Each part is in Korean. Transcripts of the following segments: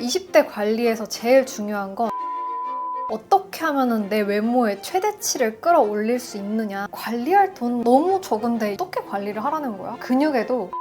20대 관리에서 제일 중요한 건 어떻게 하면 내 외모의 최대치를 끌어올릴 수 있느냐. 관리할 돈 너무 적은데 어떻게 관리를 하라는 거야? 근육에도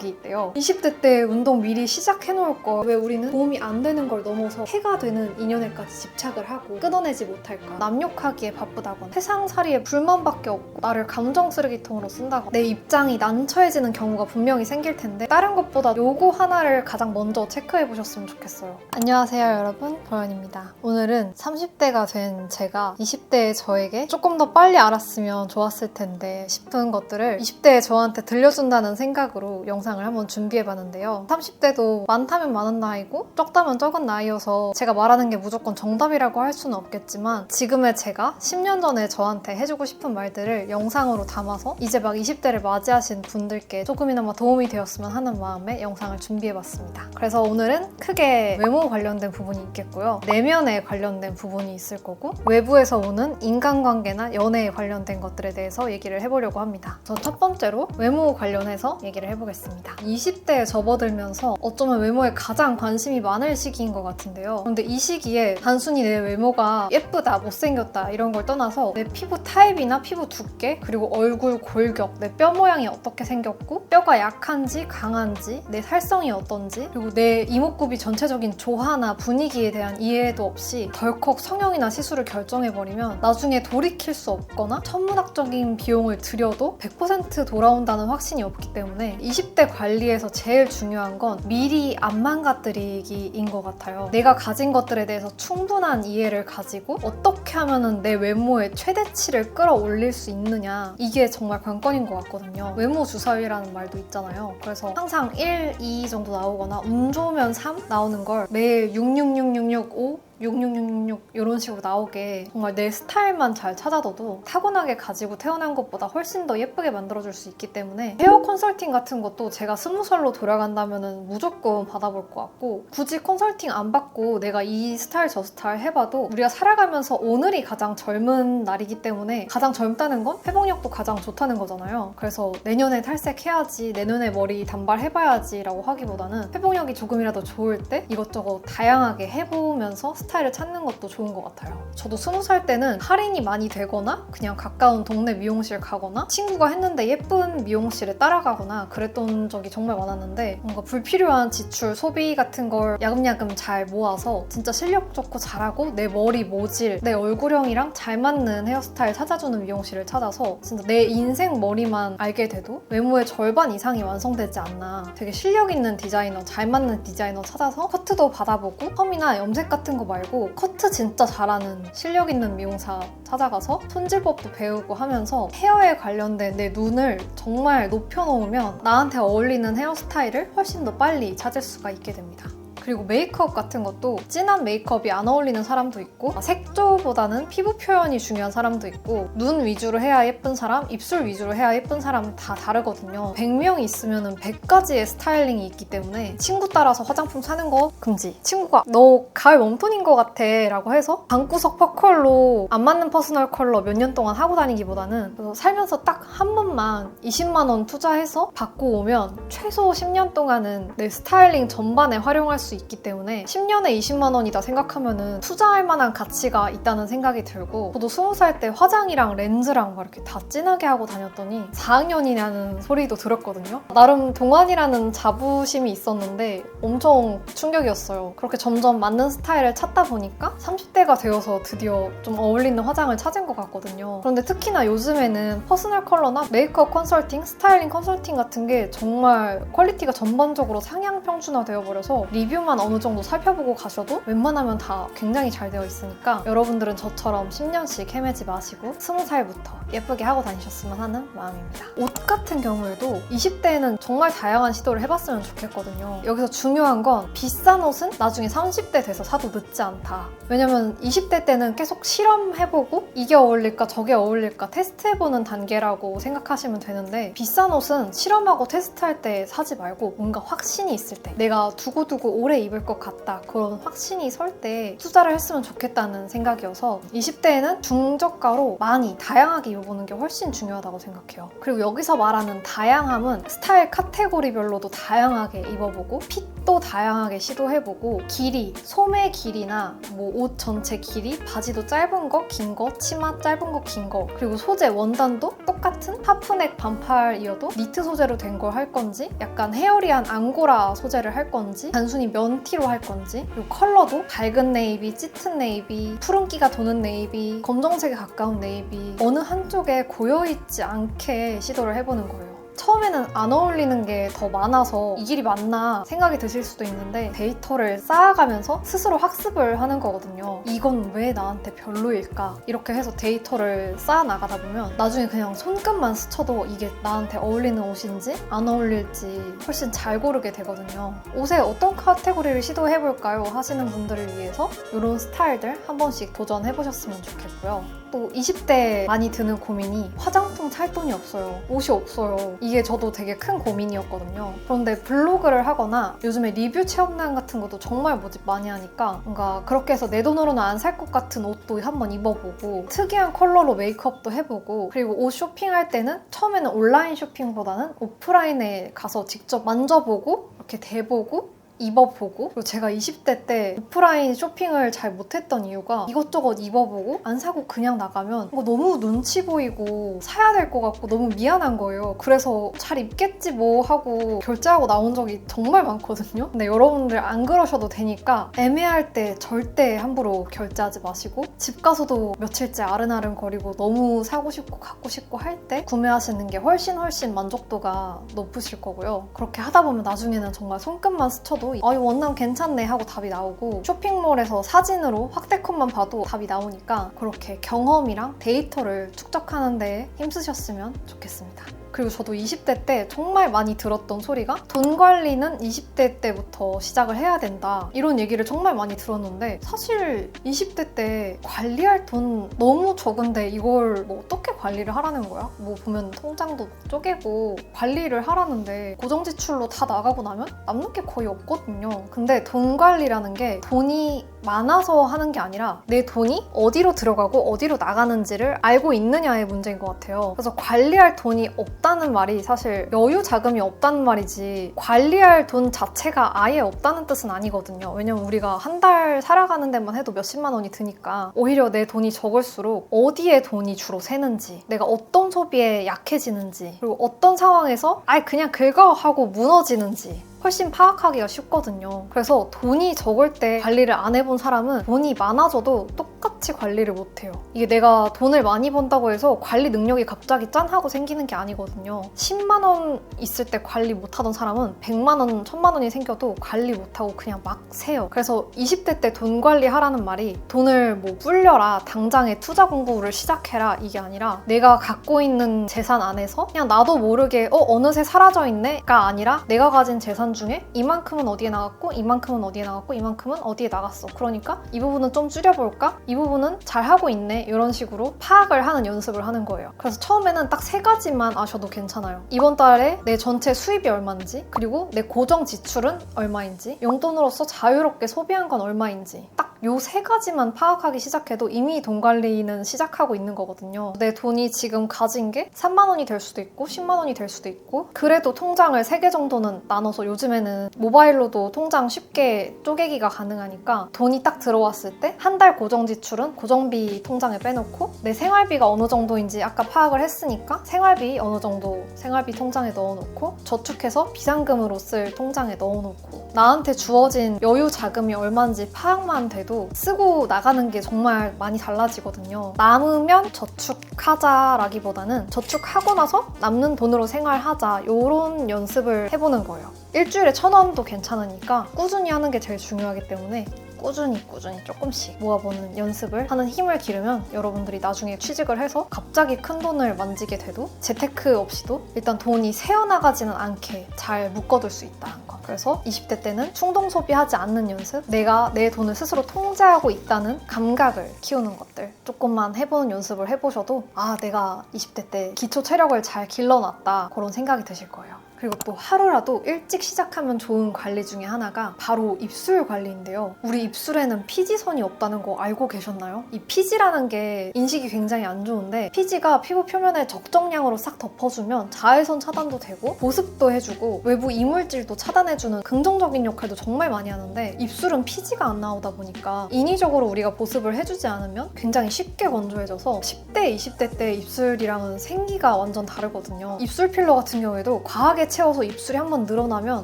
있대요. 20대 때 운동 미리 시작해 놓을 거 왜 우리는 도움이 안 되는 걸 넘어서 해가 되는 인연에까지 집착을 하고 끊어내지 못할까? 남욕하기에 바쁘다거나 세상살이에 불만밖에 없고 나를 감정 쓰레기통으로 쓴다거나 내 입장이 난처해지는 경우가 분명히 생길 텐데 다른 것보다 요거 하나를 가장 먼저 체크해 보셨으면 좋겠어요. 안녕하세요 여러분, 보현입니다. 오늘은 30대가 된 제가 20대의 저에게 조금 더 빨리 알았으면 좋았을 텐데 싶은 것들을 20대의 저한테 들려준다는 생각으로 영상을 한번 준비해봤는데요. 30대도 많다면 많은 나이고 적다면 적은 나이여서 제가 말하는 게 무조건 정답이라고 할 수는 없겠지만 지금의 제가 10년 전에 저한테 해주고 싶은 말들을 영상으로 담아서 이제 막 20대를 맞이하신 분들께 조금이나마 도움이 되었으면 하는 마음에 영상을 준비해봤습니다. 그래서 오늘은 크게 외모 관련된 부분이 있겠고요. 내면에 관련된 부분이 있을 거고 외부에서 오는 인간관계나 연애에 관련된 것들에 대해서 얘기를 해보려고 합니다. 그래서 첫 번째로 외모 관련해서 얘기를 해보겠습니다. 20대에 접어들면서 어쩌면 외모에 가장 관심이 많을 시기인 것 같은데요. 그런데 이 시기에 단순히 내 외모가 예쁘다, 못생겼다 이런 걸 떠나서 내 피부 타입이나 피부 두께, 그리고 얼굴 골격, 내 뼈 모양이 어떻게 생겼고 뼈가 약한지 강한지, 내 살성이 어떤지, 그리고 내 이목구비 전체적인 조화나 분위기에 대한 이해도 없이 덜컥 성형이나 시술을 결정해버리면 나중에 돌이킬 수 없거나 천문학적인 비용을 들여도 100% 돌아온다는 확신이 없기 때문에 20대 관리에서 제일 중요한 건 미리 안 망가뜨리기인 것 같아요. 내가 가진 것들에 대해서 충분한 이해를 가지고 어떻게 하면 내 외모의 최대치를 끌어올릴 수 있느냐, 이게 정말 관건인 것 같거든요. 외모 주사위라는 말도 있잖아요. 그래서 항상 1, 2 정도 나오거나 운 좋으면 3 나오는 걸 매일 6666665 66666 이런 식으로 나오게 정말 내 스타일만 잘 찾아둬도 타고나게 가지고 태어난 것보다 훨씬 더 예쁘게 만들어줄 수 있기 때문에 헤어 컨설팅 같은 것도 제가 20살로 돌아간다면 무조건 받아볼 것 같고, 굳이 컨설팅 안 받고 내가 이 스타일 저 스타일 해봐도 우리가 살아가면서 오늘이 가장 젊은 날이기 때문에 가장 젊다는 건 회복력도 가장 좋다는 거잖아요. 그래서 내년에 탈색해야지, 내년에 머리 단발해봐야지 라고 하기보다는 회복력이 조금이라도 좋을 때 이것저것 다양하게 해보면서 스타일을 찾는 것도 좋은 것 같아요. 저도 20살 때는 할인이 많이 되거나 그냥 가까운 동네 미용실 가거나 친구가 했는데 예쁜 미용실에 따라가거나 그랬던 적이 정말 많았는데 뭔가 불필요한 지출, 소비 같은 걸 야금야금 잘 모아서 진짜 실력 좋고 잘하고 내 머리 모질, 내 얼굴형이랑 잘 맞는 헤어스타일 찾아주는 미용실을 찾아서 진짜 내 인생 머리만 알게 돼도 외모의 절반 이상이 완성되지 않나, 되게 실력 있는 디자이너, 잘 맞는 디자이너 찾아서 커트도 받아보고 펌이나 염색 같은 거 말고 커트 진짜 잘하는 실력 있는 미용사 찾아가서 손질법도 배우고 하면서 헤어에 관련된 내 눈을 정말 높여놓으면 나한테 어울리는 헤어스타일을 훨씬 더 빨리 찾을 수가 있게 됩니다. 그리고 메이크업 같은 것도 진한 메이크업이 안 어울리는 사람도 있고 색조보다는 피부 표현이 중요한 사람도 있고 눈 위주로 해야 예쁜 사람, 입술 위주로 해야 예쁜 사람 다 다르거든요. 100명이 있으면 100가지의 스타일링이 있기 때문에 친구 따라서 화장품 사는 거 금지. 친구가 너 가을 웜톤인 것 같아 라고 해서 방구석 퍼컬로 안 맞는 퍼스널 컬러 몇 년 동안 하고 다니기보다는 살면서 딱 한 번만 20만 원 투자해서 받고 오면 최소 10년 동안은 내 스타일링 전반에 활용할 수 있기 때문에 10년에 20만 원이다 생각하면은 투자할 만한 가치가 있다는 생각이 들고, 저도 20살 때 화장이랑 렌즈랑 막 이렇게 다 진하게 하고 다녔더니 4학년이냐는 소리도 들었거든요. 나름 동안이라는 자부심이 있었는데 엄청 충격이었어요. 그렇게 점점 맞는 스타일을 찾다 보니까 30대가 되어서 드디어 좀 어울리는 화장을 찾은 것 같거든요. 그런데 특히나 요즘에는 퍼스널 컬러나 메이크업 컨설팅, 스타일링 컨설팅 같은 게 정말 퀄리티가 전반적으로 상향 평준화 되어버려서 리뷰만 어느 정도 살펴보고 가셔도 웬만하면 다 굉장히 잘 되어 있으니까 여러분들은 저처럼 10년씩 헤매지 마시고 20살부터 예쁘게 하고 다니셨으면 하는 마음입니다. 옷 같은 경우에도 20대에는 정말 다양한 시도를 해봤으면 좋겠거든요. 여기서 중요한 건 비싼 옷은 나중에 30대 돼서 사도 늦지 않다. 왜냐면 20대 때는 계속 실험해보고 이게 어울릴까 저게 어울릴까 테스트해보는 단계라고 생각하시면 되는데, 비싼 옷은 실험하고 테스트할 때 사지 말고 뭔가 확신이 있을 때, 내가 두고두고 오래 오래 입을 것 같다 그런 확신이 설 때 투자를 했으면 좋겠다는 생각이어서 20대에는 중저가로 많이 다양하게 입어보는 게 훨씬 중요하다고 생각해요. 그리고 여기서 말하는 다양함은 스타일 카테고리별로도 다양하게 입어보고 핏도 다양하게 시도해보고 길이, 소매 길이나 뭐 옷 전체 길이, 바지도 짧은 거, 긴 거, 치마 짧은 거, 긴 거, 그리고 소재 원단도 똑같은 하프넥 반팔이어도 니트 소재로 된 걸 할 건지, 약간 헤어리한 앙고라 소재를 할 건지, 단순히 면티로 할 건지, 그리고 컬러도 밝은 네이비, 짙은 네이비, 푸른기가 도는 네이비, 검정색에 가까운 네이비, 어느 한쪽에 고여있지 않게 시도를 해보는 거예요. 처음에는 안 어울리는 게 더 많아서 이 길이 맞나 생각이 드실 수도 있는데 데이터를 쌓아가면서 스스로 학습을 하는 거거든요. 이건 왜 나한테 별로일까? 이렇게 해서 데이터를 쌓아나가다 보면 나중에 그냥 손끝만 스쳐도 이게 나한테 어울리는 옷인지 안 어울릴지 훨씬 잘 고르게 되거든요. 옷에 어떤 카테고리를 시도해볼까요? 하시는 분들을 위해서 이런 스타일들 한 번씩 도전해보셨으면 좋겠고요. 또 20대 많이 드는 고민이 화장품 살 돈이 없어요. 옷이 없어요. 이게 저도 되게 큰 고민이었거든요. 그런데 블로그를 하거나 요즘에 리뷰 체험단 같은 것도 정말 모집 많이 하니까 뭔가 그렇게 해서 내 돈으로는 안 살 것 같은 옷도 한번 입어보고 특이한 컬러로 메이크업도 해보고, 그리고 옷 쇼핑할 때는 처음에는 온라인 쇼핑보다는 오프라인에 가서 직접 만져보고 이렇게 대보고 입어보고, 그리고 제가 20대 때 오프라인 쇼핑을 잘 못했던 이유가 이것저것 입어보고 안 사고 그냥 나가면 너무 눈치 보이고 사야 될 것 같고 너무 미안한 거예요. 그래서 잘 입겠지 뭐 하고 결제하고 나온 적이 정말 많거든요. 근데 여러분들 안 그러셔도 되니까 애매할 때 절대 함부로 결제하지 마시고, 집 가서도 며칠째 아른아른 거리고 너무 사고 싶고 갖고 싶고 할 때 구매하시는 게 훨씬 만족도가 높으실 거고요. 그렇게 하다 보면 나중에는 정말 손끝만 스쳐도 이 원단 괜찮네 하고 답이 나오고, 쇼핑몰에서 사진으로 확대컷만 봐도 답이 나오니까 그렇게 경험이랑 데이터를 축적하는 데 힘쓰셨으면 좋겠습니다. 그리고 저도 20대 때 정말 많이 들었던 소리가 돈 관리는 20대 때부터 시작을 해야 된다, 이런 얘기를 정말 많이 들었는데 사실 20대 때 관리할 돈 너무 적은데 이걸 뭐 어떻게 관리를 하라는 거야? 뭐 보면 통장도 쪼개고 관리를 하라는데 고정지출로 다 나가고 나면 남는 게 거의 없거든요. 근데 돈 관리라는 게 돈이 많아서 하는 게 아니라 내 돈이 어디로 들어가고 어디로 나가는지를 알고 있느냐의 문제인 것 같아요. 그래서 관리할 돈이 없다는 말이 사실 여유 자금이 없다는 말이지 관리할 돈 자체가 아예 없다는 뜻은 아니거든요. 왜냐면 우리가 한 달 살아가는 데만 해도 몇십만 원이 드니까 오히려 내 돈이 적을수록 어디에 돈이 주로 새는지, 내가 어떤 소비에 약해지는지, 그리고 어떤 상황에서 아예 그냥 긁어 하고 무너지는지 훨씬 파악하기가 쉽거든요. 그래서 돈이 적을 때 관리를 안 해본 사람은 돈이 많아져도 똑같이 관리를 못해요. 이게 내가 돈을 많이 번다고 해서 관리 능력이 갑자기 짠 하고 생기는 게 아니거든요. 10만 원 있을 때 관리 못하던 사람은 100만 원, 1000만 원이 생겨도 관리 못하고 그냥 막 세요. 그래서 20대 때 돈 관리하라는 말이 돈을 뭐 불려라, 당장에 투자 공부를 시작해라, 이게 아니라 내가 갖고 있는 재산 안에서 그냥 나도 모르게 어느새 사라져 있네가 아니라 내가 가진 재산 중에 이만큼은 어디에 나갔고 이만큼은 어디에 나갔고 이만큼은 어디에 나갔어. 그러니까 이 부분은 좀 줄여볼까? 이 부분은 잘하고 있네. 이런 식으로 파악을 하는 연습을 하는 거예요. 그래서 처음에는 딱 3가지만 아셔도 괜찮아요. 이번 달에 내 전체 수입이 얼마인지, 그리고 내 고정 지출은 얼마인지, 용돈으로서 자유롭게 소비한 건 얼마인지, 딱 요 3가지만 파악하기 시작해도 이미 돈 관리는 시작하고 있는 거거든요. 내 돈이 지금 가진 게 3만 원이 될 수도 있고 10만 원이 될 수도 있고, 그래도 통장을 3개 정도는 나눠서, 요즘에는 모바일로도 통장 쉽게 쪼개기가 가능하니까 돈이 딱 들어왔을 때 한 달 고정 지출은 고정비 통장에 빼놓고, 내 생활비가 어느 정도인지 아까 파악을 했으니까 생활비 어느 정도 생활비 통장에 넣어놓고, 저축해서 비상금으로 쓸 통장에 넣어놓고, 나한테 주어진 여유 자금이 얼마인지 파악만 돼도 쓰고 나가는 게 정말 많이 달라지거든요. 남으면 저축하자라기보다는 저축하고 나서 남는 돈으로 생활하자, 이런 연습을 해보는 거예요. 일주일에 1,000원도 괜찮으니까 꾸준히 하는 게 제일 중요하기 때문에 꾸준히 조금씩 모아보는 연습을 하는 힘을 기르면 여러분들이 나중에 취직을 해서 갑자기 큰 돈을 만지게 돼도 재테크 없이도 일단 돈이 새어나가지는 않게 잘 묶어둘 수 있다는 거. 그래서 20대 때는 충동 소비하지 않는 연습, 내가 내 돈을 스스로 통제하고 있다는 감각을 키우는 것들 조금만 해보는 연습을 해보셔도 내가 20대 때 기초 체력을 잘 길러놨다, 그런 생각이 드실 거예요. 그리고 또 하루라도 일찍 시작하면 좋은 관리 중에 하나가 바로 입술 관리인데요. 우리 입술에는 피지선이 없다는 거 알고 계셨나요? 이 피지라는 게 인식이 굉장히 안 좋은데 피지가 피부 표면에 적정량으로 싹 덮어주면 자외선 차단도 되고 보습도 해주고 외부 이물질도 차단해주는 긍정적인 역할도 정말 많이 하는데 입술은 피지가 안 나오다 보니까 인위적으로 우리가 보습을 해주지 않으면 굉장히 쉽게 건조해져서 10대, 20대 때 입술이랑은 생기가 완전 다르거든요. 입술 필러 같은 경우에도 과하게 채워서 입술이 한번 늘어나면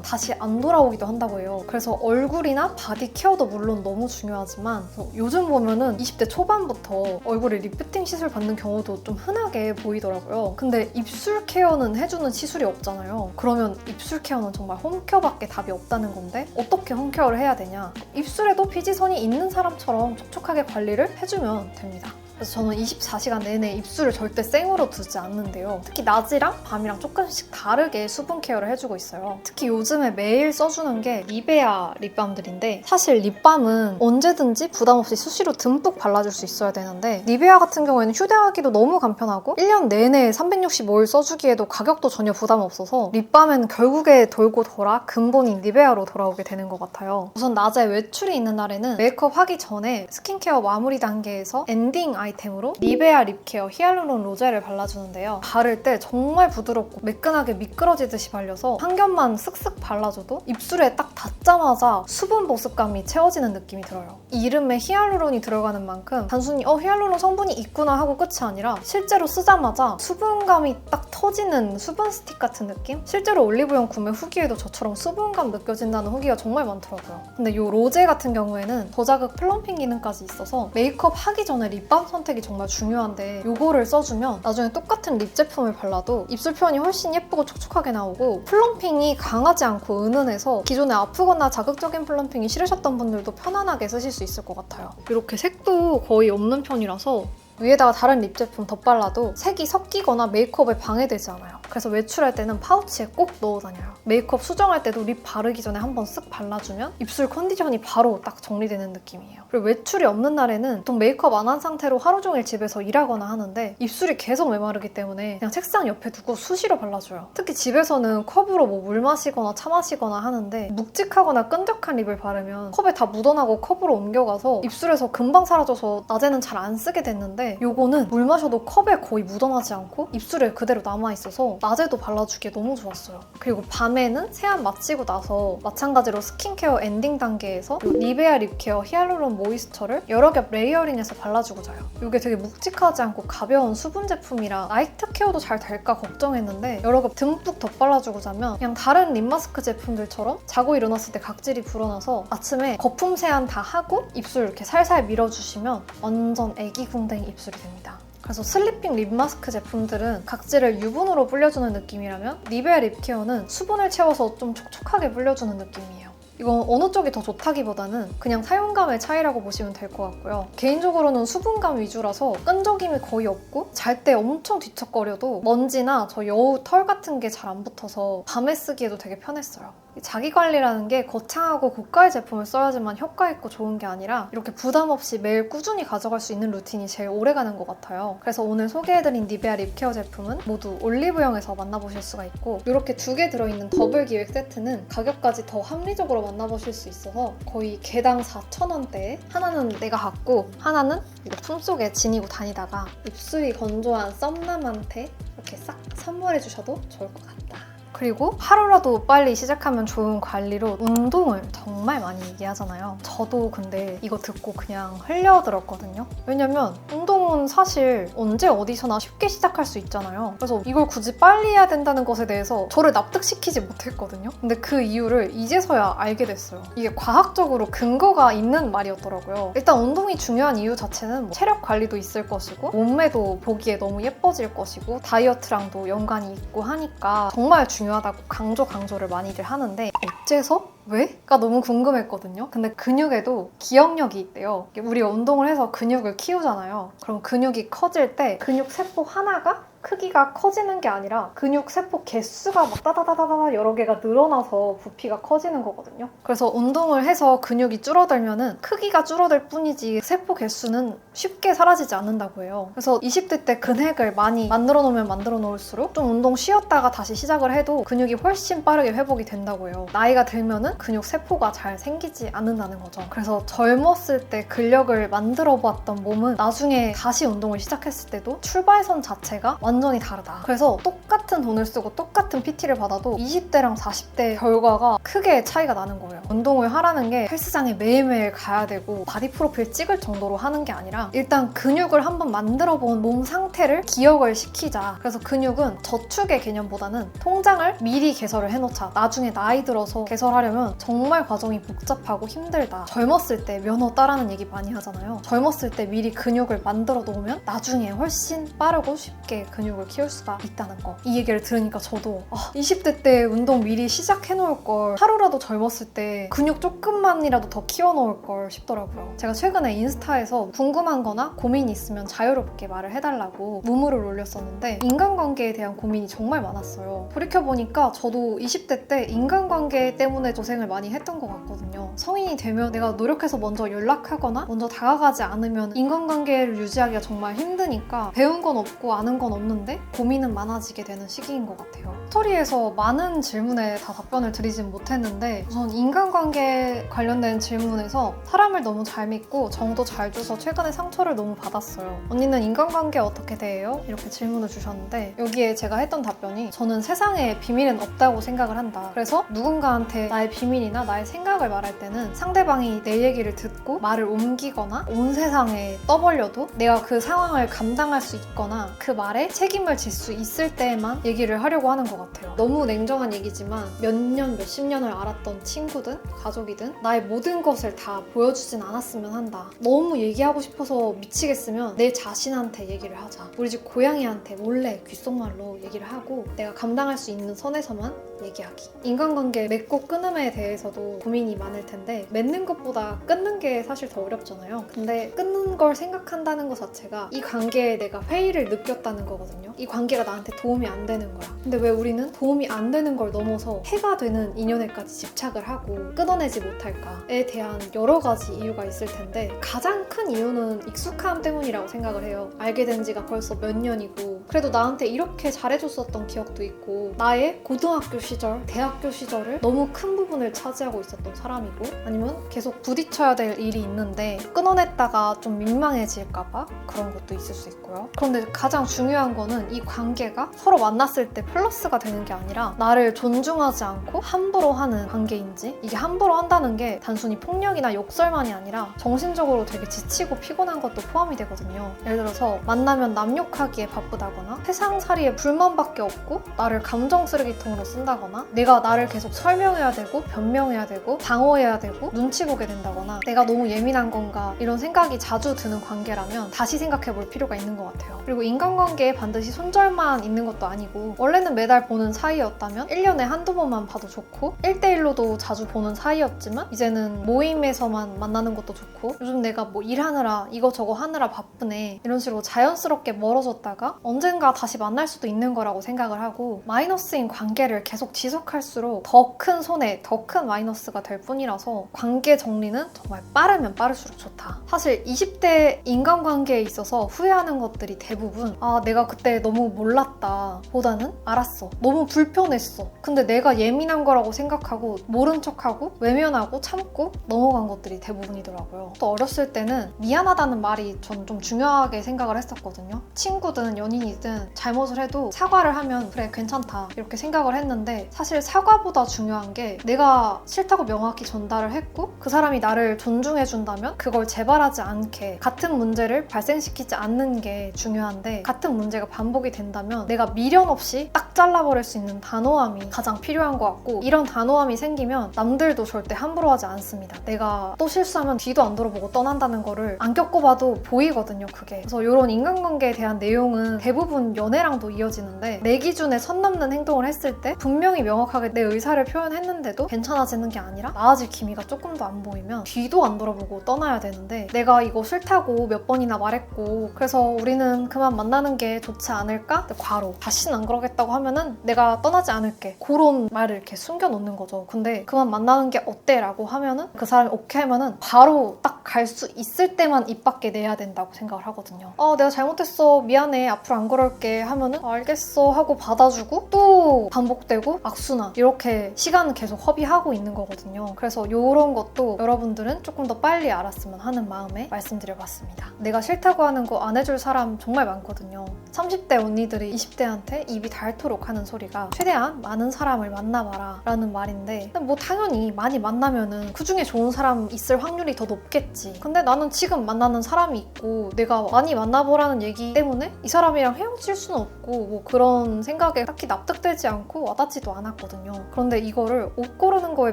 다시 안 돌아오기도 한다고 해요. 그래서 얼굴이나 바디 케어도 물론 너무 중요하지만 요즘 보면은 20대 초반부터 얼굴에 리프팅 시술 받는 경우도 좀 흔하게 보이더라고요. 근데 입술 케어는 해주는 시술이 없잖아요. 그러면 입술 케어는 정말 홈케어밖에 답이 없다는 건데 어떻게 홈케어를 해야 되냐? 입술에도 피지선이 있는 사람처럼 촉촉하게 관리를 해주면 됩니다. 그래서 저는 24시간 내내 입술을 절대 생으로 두지 않는데요. 특히 낮이랑 밤이랑 조금씩 다르게 수분 케어를 해주고 있어요. 특히 요즘에 매일 써주는 게 니베아 립밤들인데 사실 립밤은 언제든지 부담 없이 수시로 듬뿍 발라줄 수 있어야 되는데 니베아 같은 경우에는 휴대하기도 너무 간편하고 1년 내내 365일 써주기에도 가격도 전혀 부담 없어서 립밤은 결국에 돌고 돌아 근본인 니베아로 돌아오게 되는 것 같아요. 우선 낮에 외출이 있는 날에는 메이크업 하기 전에 스킨케어 마무리 단계에서 엔딩 아이템으로 니베아 립케어 히알루론 로제를 발라주는데요. 바를 때 정말 부드럽고 매끈하게 미끄러지듯이 발려서 한 겹만 쓱쓱 발라줘도 입술에 딱 닿자마자 수분 보습감이 채워지는 느낌이 들어요. 이 이름에 히알루론이 들어가는 만큼 단순히 히알루론 성분이 있구나 하고 끝이 아니라 실제로 쓰자마자 수분감이 딱 터지는 수분 스틱 같은 느낌? 실제로 올리브영 구매 후기에도 저처럼 수분감 느껴진다는 후기가 정말 많더라고요. 근데 이 로제 같은 경우에는 저자극 플럼핑 기능까지 있어서 메이크업 하기 전에 립밤 선택이 정말 중요한데 이거를 써주면 나중에 똑같은 립 제품을 발라도 입술 표현이 훨씬 예쁘고 촉촉하게 나오고 플럼핑이 강하지 않고 은은해서 기존에 아프거나 자극적인 플럼핑이 싫으셨던 분들도 편안하게 쓰실 수 있을 것 같아요. 이렇게 색도 거의 없는 편이라서 위에다가 다른 립 제품 덧발라도 색이 섞이거나 메이크업에 방해되지 않아요. 그래서 외출할 때는 파우치에 꼭 넣어 다녀요. 메이크업 수정할 때도 립 바르기 전에 한번 쓱 발라주면 입술 컨디션이 바로 딱 정리되는 느낌이에요. 그리고 외출이 없는 날에는 보통 메이크업 안 한 상태로 하루 종일 집에서 일하거나 하는데 입술이 계속 메마르기 때문에 그냥 책상 옆에 두고 수시로 발라줘요. 특히 집에서는 컵으로 물 마시거나 차 마시거나 하는데 묵직하거나 끈적한 립을 바르면 컵에 다 묻어나고 컵으로 옮겨가서 입술에서 금방 사라져서 낮에는 잘 안 쓰게 됐는데 요거는 물 마셔도 컵에 거의 묻어나지 않고 입술에 그대로 남아있어서 낮에도 발라주기에 너무 좋았어요. 그리고 밤에는 세안 마치고 나서 마찬가지로 스킨케어 엔딩 단계에서 니베아 립케어 히알루론 모이스처를 여러 겹 레이어링해서 발라주고 자요. 이게 되게 묵직하지 않고 가벼운 수분 제품이라 나이트 케어도 잘 될까 걱정했는데 여러 겹 듬뿍 덧발라주고 자면 그냥 다른 립 마스크 제품들처럼 자고 일어났을 때 각질이 불어나서 아침에 거품 세안 다 하고 입술 이렇게 살살 밀어주시면 완전 애기 궁뎅이 입술이 됩니다. 그래서 슬리핑 립 마스크 제품들은 각질을 유분으로 불려주는 느낌이라면 니베아 립케어는 수분을 채워서 좀 촉촉하게 불려주는 느낌이에요. 이건 어느 쪽이 더 좋다기보다는 그냥 사용감의 차이라고 보시면 될 것 같고요. 개인적으로는 수분감 위주라서 끈적임이 거의 없고 잘 때 엄청 뒤척거려도 먼지나 저 여우 털 같은 게 잘 안 붙어서 밤에 쓰기에도 되게 편했어요. 자기 관리라는 게 거창하고 고가의 제품을 써야지만 효과 있고 좋은 게 아니라 이렇게 부담 없이 매일 꾸준히 가져갈 수 있는 루틴이 제일 오래가는 것 같아요. 그래서 오늘 소개해드린 니베아 립케어 제품은 모두 올리브영에서 만나보실 수가 있고 이렇게 2개 들어있는 더블 기획 세트는 가격까지 더 합리적으로 만나보실 수 있어서 거의 개당 4,000원대에 하나는 내가 갖고 하나는 이거 품속에 지니고 다니다가 입술이 건조한 썸남한테 이렇게 싹 선물해주셔도 좋을 것 같다. 그리고 하루라도 빨리 시작하면 좋은 관리로 운동을 정말 많이 얘기하잖아요. 저도 근데 이거 듣고 그냥 흘려들었거든요. 왜냐면 운동은 사실 언제 어디서나 쉽게 시작할 수 있잖아요. 그래서 이걸 굳이 빨리 해야 된다는 것에 대해서 저를 납득시키지 못했거든요. 근데 그 이유를 이제서야 알게 됐어요. 이게 과학적으로 근거가 있는 말이었더라고요. 일단 운동이 중요한 이유 자체는 체력 관리도 있을 것이고 몸매도 보기에 너무 예뻐질 것이고 다이어트랑도 연관이 있고 하니까 정말 중요하다고 강조를 많이들 하는데 어째서? 왜?가 너무 궁금했거든요. 근데 근육에도 기억력이 있대요. 우리가 운동을 해서 근육을 키우잖아요. 그럼 근육이 커질 때 근육 세포 하나가 크기가 커지는 게 아니라 근육 세포 개수가 막 따다다다다 여러 개가 늘어나서 부피가 커지는 거거든요. 그래서 운동을 해서 근육이 줄어들면은 크기가 줄어들 뿐이지 세포 개수는 쉽게 사라지지 않는다고 해요. 그래서 20대 때 근획을 많이 만들어 놓으면 만들어 놓을수록 좀 운동 쉬었다가 다시 시작을 해도 근육이 훨씬 빠르게 회복이 된다고 해요. 나이가 들면은 근육 세포가 잘 생기지 않는다는 거죠. 그래서 젊었을 때 근력을 만들어 봤던 몸은 나중에 다시 운동을 시작했을 때도 출발선 자체가 완전히 다르다. 그래서 똑같은 돈을 쓰고 똑같은 PT를 받아도 20대랑 40대 결과가 크게 차이가 나는 거예요. 운동을 하라는 게 헬스장에 매일매일 가야 되고 바디 프로필 찍을 정도로 하는 게 아니라 일단 근육을 한번 만들어 본 몸 상태를 기억을 시키자. 그래서 근육은 저축의 개념보다는 통장을 미리 개설을 해놓자. 나중에 나이 들어서 개설하려면 정말 과정이 복잡하고 힘들다. 젊었을 때 면허 따라는 얘기 많이 하잖아요. 젊었을 때 미리 근육을 만들어 놓으면 나중에 훨씬 빠르고 쉽게 근육을 키울 수가 있다는 거. 이 얘기를 들으니까 저도 20대 때 운동 미리 시작해 놓을 걸, 하루라도 젊었을 때 근육 조금만이라도 더 키워 놓을 걸 싶더라고요. 제가 최근에 인스타에서 궁금한 거나 고민이 있으면 자유롭게 말을 해달라고 무무를 올렸었는데 인간관계에 대한 고민이 정말 많았어요. 돌이켜보니까 저도 20대 때 인간관계 때문에 고생을 많이 했던 것 같거든요. 성인이 되면 내가 노력해서 먼저 연락하거나 먼저 다가가지 않으면 인간관계를 유지하기가 정말 힘드니까 배운 건 없고 아는 건 없는데 고민은 많아지게 되는 시기인 것 같아요. 스토리에서 많은 질문에 다 답변을 드리진 못했는데 우선 인간관계 관련된 질문에서 사람을 너무 잘 믿고 정도 잘 줘서 최근에 상처를 너무 받았어요. 언니는 인간관계 어떻게 대해요? 이렇게 질문을 주셨는데 여기에 제가 했던 답변이 저는 세상에 비밀은 없다고 생각을 한다. 그래서 누군가한테 나의 비밀이나 나의 생각을 말할 때는 상대방이 내 얘기를 듣고 말을 옮기거나 온 세상에 떠벌려도 내가 그 상황을 감당할 수 있거나 그 말에 책임을 질 수 있을 때에만 얘기를 하려고 하는 것 같아요. 너무 냉정한 얘기지만 몇 년, 몇십 년을 알았던 친구든 가족이든 나의 모든 것을 다 보여주진 않았으면 한다. 너무 얘기하고 싶어서 미치겠으면 내 자신한테 얘기를 하자. 우리 집 고양이한테 몰래 귓속말로 얘기를 하고 내가 감당할 수 있는 선에서만 얘기하기. 인간관계 맺고 끊음에 대해서도 고민이 많을 텐데 맺는 것보다 끊는 게 사실 더 어렵잖아요. 근데 끊는 걸 생각한다는 것 자체가 이 관계에 내가 회의를 느꼈다는 거거든요. 이 관계가 나한테 도움이 안 되는 거야. 근데 왜 우리는 도움이 안 되는 걸 넘어서 해가 되는 인연에까지 집착을 하고 끊어내지 못할까에 대한 여러 가지 이유가 있을 텐데 가장 큰 이유는 익숙함 때문이라고 생각을 해요. 알게 된 지가 벌써 몇 년이고 그래도 나한테 이렇게 잘해줬었던 기억도 있고 나의 고등학교 시절, 대학교 시절을 너무 큰 부분을 차지하고 있었던 사람이고 아니면 계속 부딪혀야 될 일이 있는데 끊어냈다가 좀 민망해질까봐 그런 것도 있을 수 있고요. 그런데 가장 중요한 거는 이 관계가 서로 만났을 때 플러스가 되는 게 아니라 나를 존중하지 않고 함부로 하는 관계인지 이게 함부로 한다는 게 단순히 폭력이나 욕설만이 아니라 정신적으로 되게 지치고 피곤한 것도 포함이 되거든요. 예를 들어서 만나면 남 욕하기에 바쁘다거나 세상살이에 불만밖에 없고 나를 감정 쓰레기통으로 쓴다거나 내가 나를 계속 설명해야 되고 변명해야 되고 방어해야 되고 눈치 보게 된다거나 내가 너무 예민한 건가 이런 생각이 자주 드는 관계라면 다시 생각해 볼 필요가 있는 것 같아요. 그리고 인간관계에 반드시 손절만 있는 것도 아니고 원래는 매달 보는 사이였다면 1년에 한두 번만 봐도 좋고 1대1로도 자주 보는 사이였지만 이제는 모임에서만 만나는 것도 좋고 요즘 내가 뭐 일하느라 이거저거 하느라 바쁘네 이런 식으로 자연스럽게 멀어졌다가 언젠가 다시 만날 수도 있는 거라고 생각을 하고 마이너스인 관계를 계속 지속할수록 더 큰 손해, 더 큰 마이너스가 될 뿐이라서 관계 정리는 정말 빠르면 빠를수록 좋다. 사실 20대 인간관계에 있어서 후회하는 것들이 대부분 내가 그때 너무 몰랐다 보다는 알았어. 너무 불편했어. 근데 내가 예민한 거라고 생각하고 모른 척하고 외면하고 참고 넘어간 것들이 대부분이더라고요. 또 어렸을 때는 미안하다는 말이 전 좀 중요하게 생각을 했었거든요. 친구든 연인이든 잘못을 해도 사과를 하면 그래 괜찮다 이렇게 생각을 했는데 사실 사과보다 중요한 게 내가 싫다고 명확히 전달을 했고 그 사람이 나를 존중해준다면 그걸 재발하지 않게 같은 문제를 발생시키지 않는 게 중요한데 같은 문제가 반복이 된다면 내가 미련 없이 딱 잘라버릴 수 있는 단호함이 가장 필요한 것 같고 이런 단호함이 생기면 남들도 절대 함부로 하지 않습니다. 내가 또 실수하면 뒤도 안 돌아보고 떠난다는 거를 안 겪어봐도 보이거든요, 그게. 그래서 이런 인간관계에 대한 내용은 대부분 연애랑도 이어지는데 내 기준에 선 넘는 행동을 했을 때 분명 분명히 명확하게 내 의사를 표현했는데도 괜찮아지는 게 아니라 나아질 기미가 조금 더 안 보이면 뒤도 안 돌아보고 떠나야 되는데, 내가 이거 싫다고 몇 번이나 말했고 그래서 우리는 그만 만나는 게 좋지 않을까? 과로 다시는 안 그러겠다고 하면은 내가 떠나지 않을게, 그런 말을 이렇게 숨겨놓는 거죠. 근데 그만 만나는 게 어때? 라고 하면은 그 사람이 오케이 하면은 바로 딱 갈 수 있을 때만 입 밖에 내야 된다고 생각을 하거든요. 내가 잘못했어, 미안해, 앞으로 안 그럴게 하면은 알겠어 하고 받아주고 또 반복되고 악순환, 이렇게 시간은 계속 허비하고 있는 거거든요. 그래서 이런 것도 여러분들은 조금 더 빨리 알았으면 하는 마음에 말씀드려봤습니다. 내가 싫다고 하는 거 안 해줄 사람 정말 많거든요. 30대 언니들이 20대한테 입이 닳도록 하는 소리가 최대한 많은 사람을 만나봐라 라는 말인데, 뭐 당연히 많이 만나면은 그중에 좋은 사람 있을 확률이 더 높겠지. 근데 나는 지금 만나는 사람이 있고 내가 많이 만나보라는 얘기 때문에 이 사람이랑 헤어질 수는 없고, 뭐 그런 생각에 딱히 납득되지 않고 와닿지도 않았거든요. 그런데 이거를 옷 고르는 거에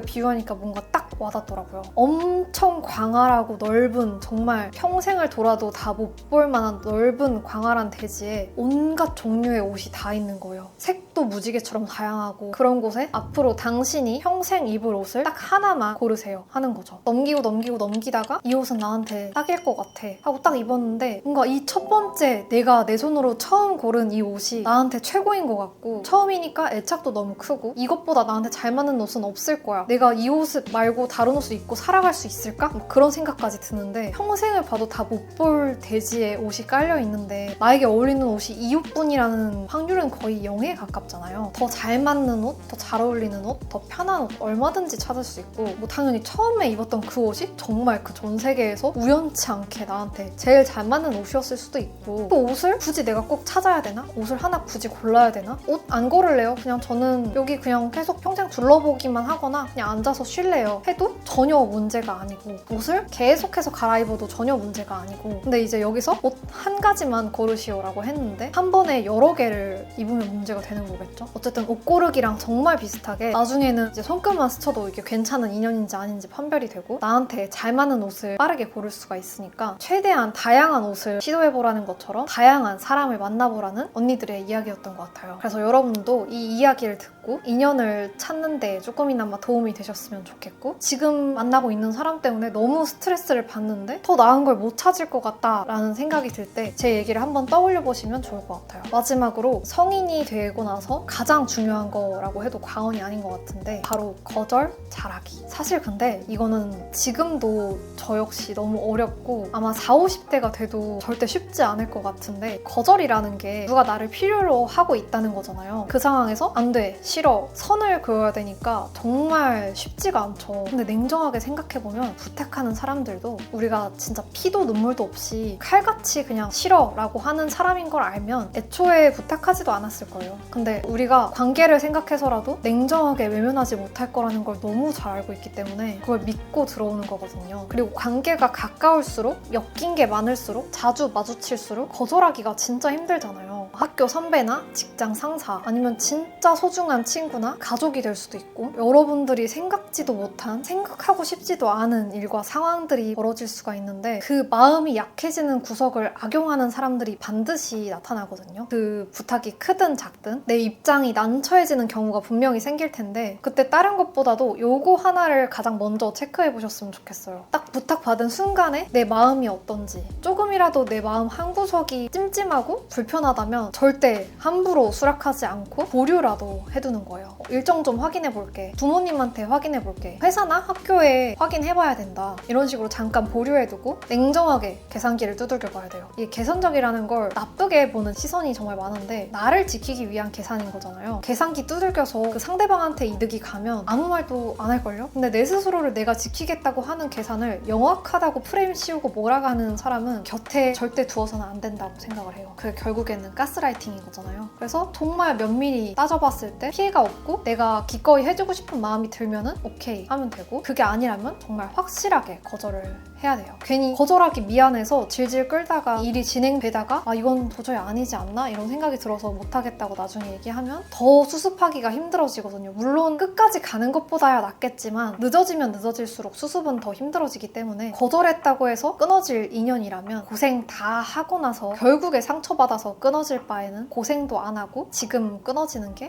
비유하니까 뭔가 딱 와닿더라고요. 엄청 광활하고 넓은, 정말 평생을 돌아도 다 못 볼 만한 넓은 광활한 대지에 온갖 종류의 옷이 다 있는 거예요. 색도 무지개처럼 다양하고, 그런 곳에 앞으로 당신이 평생 입을 옷을 딱 하나만 고르세요 하는 거죠. 넘기다가 이 옷은 나한테 딱일 것 같아 하고 딱 입었는데, 뭔가 이 첫 번째 내가 내 손으로 처음 고른 이 옷이 나한테 최고인 것 같고, 처음이니까 애착도 너무 크고, 이것보다 나한테 잘 맞는 옷은 없을 거야, 내가 이 옷 말고 다른 옷을 입고 살아갈 수 있을까? 뭐 그런 생각까지 드는데, 평생을 봐도 다 못 볼 대지에 옷이 깔려 있는데 나에게 어울리는 옷이 이 옷뿐이라는 확률은 거의 0에 가깝잖아요. 더 잘 맞는 옷, 더 잘 어울리는 옷, 더 편한 옷 얼마든지 찾을 수 있고, 뭐 당연히 처음에 입었던 그 옷이 정말 그 전 세계에서 우연치 않게 나한테 제일 잘 맞는 옷이었을 수도 있고, 그 옷을 굳이 내가 꼭 찾아야 되나? 옷을 하나 굳이 골라야 되나? 옷 안 고를래요. 그냥 저는 여기 그냥 계속 평생 둘러보기만 하거나 그냥 앉아서 쉴래요 해도 전혀 문제가 아니고, 옷을 계속해서 갈아입어도 전혀 문제가 아니고, 근데 이제 여기서 옷 한 가지만 고르시오라고 했는데 한 번에 여러 개를 입으면 문제가 되는 거겠죠. 어쨌든 옷 고르기랑 정말 비슷하게 나중에는 이제 손끝만 스쳐도 이게 괜찮은 인연인지 아닌지 판별이 되고, 나한테 잘 맞는 옷을 빠르게 고를 수가 있으니까 최대한 다양한 옷을 시도해보라는 것처럼 다양한 사람을 만나보라는 언니들의 이야기였던 것 같아요. 그래서 여러분도 이 이야기를 듣고 인연을 찾는 데 조금이나마 도움이 되셨으면 좋겠고, 지금 만나고 있는 사람 때문에 너무 스트레스를 받는데 더 나은 걸 못 찾을 것 같다라는 생각이 들 때 제 얘기를 한번 떠올려 보시면 좋을 것 같아요. 마지막으로 성인이 되고 나서 가장 중요한 거라고 해도 과언이 아닌 것 같은데, 바로 거절 잘하기. 사실 근데 이거는 지금도 저 역시 너무 어렵고 아마 40, 50대가 돼도 절대 쉽지 않을 것 같은데, 거절이라는 게 누가 나를 필요로 하고 있다는 거잖아요. 그 상황에서 안 돼, 싫어, 선을 그어야 되니까 정말 쉽지가 않죠. 근데 냉정하게 생각해보면 부탁하는 사람들도 우리가 진짜 피도 눈물도 없이 칼같이 그냥 싫어 라고 하는 사람인 걸 알면 애초에 부탁하지도 않았을 거예요. 근데 우리가 관계를 생각해서라도 냉정하게 외면하지 못할 거라는 걸 너무 잘 알고 있기 때문에 그걸 믿고 들어오는 거거든요. 그리고 관계가 가까울수록, 엮인 게 많을수록, 자주 마주칠수록 거절하기가 진짜 힘들잖아요. 학교 선배나 직장 상사, 아니면 진짜 소중한 친구나 가족이 될 수도 있고, 여러분들이 생각지도 못한, 생각하고 싶지도 않은 일과 상황들이 벌어질 수가 있는데, 그 마음이 약해지는 구석을 악용하는 사람들이 반드시 나타나거든요. 그 부탁이 크든 작든 내 입장이 난처해지는 경우가 분명히 생길 텐데, 그때 다른 것보다도 요거 하나를 가장 먼저 체크해 보셨으면 좋겠어요. 딱 부탁받은 순간에 내 마음이 어떤지, 조금이라도 내 마음 한 구석이 찜찜하고 불편하다면 절대 함부로 수락하지 않고 보류라도 해두는 거예요. 일정 좀 확인해 볼게, 부모님한테 확인해 볼게, 회사나 학교에 확인해 봐야 된다, 이런 식으로 잠깐 보류해두고 냉정하게 계산기를 두들겨 봐야 돼요. 이게 계산적이라는 걸 나쁘게 보는 시선이 정말 많은데, 나를 지키기 위한 계산인 거잖아요. 계산기 두들겨서 그 상대방한테 이득이 가면 아무 말도 안 할걸요? 근데 내 스스로를 내가 지키겠다고 하는 계산을 영악하다고 프레임 씌우고 몰아가는 사람은 곁에 절대 두어서는 안 된다고 생각을 해요. 그게 결국에는 가스라이팅인 거잖아요. 그래서 정말 면밀히 따져봤을 때 피해가 없고 내가 기꺼이 해주고 싶은 마음이 들면은 오케이 하면 되고, 그게 아니라면 정말 확실하게 거절을 해야 돼요. 괜히 거절하기 미안해서 질질 끌다가 일이 진행되다가 아 이건 도저히 아니지 않나? 이런 생각이 들어서 못하겠다고 나중에 얘기하면 더 수습하기가 힘들어지거든요. 물론 끝까지 가는 것보다야 낫겠지만 늦어지면 늦어질수록 수습은 더 힘들어지기 때문에 거절했다고 해서 끊어질 인연이라면 고생 다 하고 나서 결국에 상처받아서 끊어질 바에는 고생도 안 하고 지금 끊어지는 게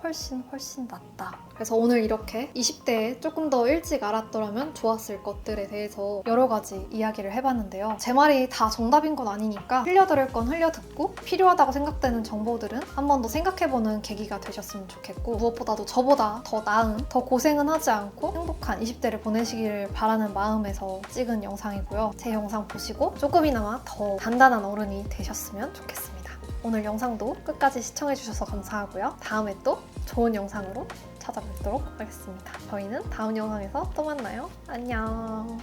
훨씬 낫다. 그래서 오늘 이렇게 20대에 조금 더 일찍 알았더라면 좋았을 것들에 대해서 여러 가지 이야기를 해봤는데요. 제 말이 다 정답인 건 아니니까 흘려들을 건 흘려듣고 필요하다고 생각되는 정보들은 한 번 더 생각해보는 계기가 되셨으면 좋겠고 무엇보다도 저보다 더 나은, 더 고생은 하지 않고 행복한 20대를 보내시기를 바라는 마음에서 찍은 영상이고요. 제 영상 보시고 조금이나마 더 단단한 어른이 되셨으면 좋겠습니다. 오늘 영상도 끝까지 시청해주셔서 감사하고요. 다음에 또 좋은 영상으로 찾아뵙도록 하겠습니다. 저희는 다음 영상에서 또 만나요. 안녕.